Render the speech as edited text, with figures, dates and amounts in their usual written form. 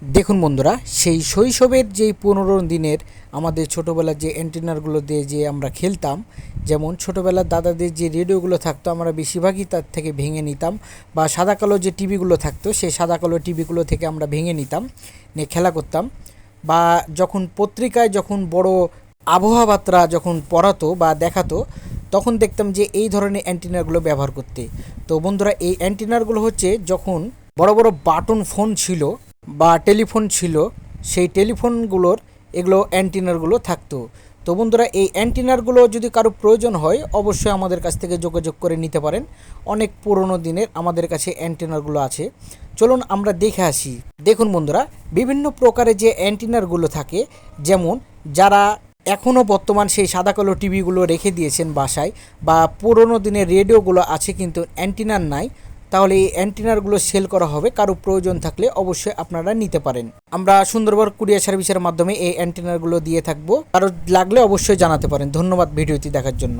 দেখুন বন্ধুরা, সেই শৈশবের যেই 15 দিনের আমাদের ছোটোবেলার যে অ্যান্টেনারগুলো দিয়ে যে আমরা খেলতাম, যেমন ছোটোবেলার দাদাদের যে রেডিওগুলো থাকতো আমরা বেশিরভাগই তার থেকে ভেঙে নিতাম, বা সাদা কালো যে টিভিগুলো থাকতো সেই সাদা কালো টিভিগুলো থেকে আমরা ভেঙে নিতাম, নিয়ে খেলা করতাম। বা যখন পত্রিকায় যখন বড় আবহাওয়া বার্তা যখন পড়াতো বা দেখাতো, তখন দেখতাম যে এই ধরনের অ্যান্টেনারগুলো ব্যবহার করতে। তো বন্ধুরা, এই অ্যান্টেনারগুলো হচ্ছে যখন বড় বড় বাটন ফোন ছিল বা টেলিফোন ছিল, সেই টেলিফোনগুলোর এগুলো অ্যান্টিনারগুলো থাকতো। তো বন্ধুরা, এই অ্যান্টিনারগুলো যদি কারো প্রয়োজন হয় অবশ্যই আমাদের কাছ থেকে যোগাযোগ করে নিতে পারেন। অনেক পুরনো দিনের আমাদের কাছে অ্যান্টিনারগুলো আছে। চলুন আমরা দেখে আসি। দেখুন বন্ধুরা, বিভিন্ন প্রকারের যে অ্যান্টিনারগুলো থাকে, যেমন যারা এখনও বর্তমান সেই সাদা কালো টিভিগুলো রেখে দিয়েছেন বাসায়, বা পুরনো দিনের রেডিওগুলো আছে কিন্তু অ্যান্টিনার নাই, তাহলে এই অ্যান্টিনারগুলো সেল করা হবে। কারো প্রয়োজন থাকলে অবশ্যই আপনারা নিতে পারেন। আমরা সুন্দরবন কুরিয়ার সার্ভিসের মাধ্যমে এই অ্যান্টিনারগুলো দিয়ে থাকবো। কারো লাগলে অবশ্যই জানাতে পারেন। ধন্যবাদ ভিডিওটি দেখার জন্য।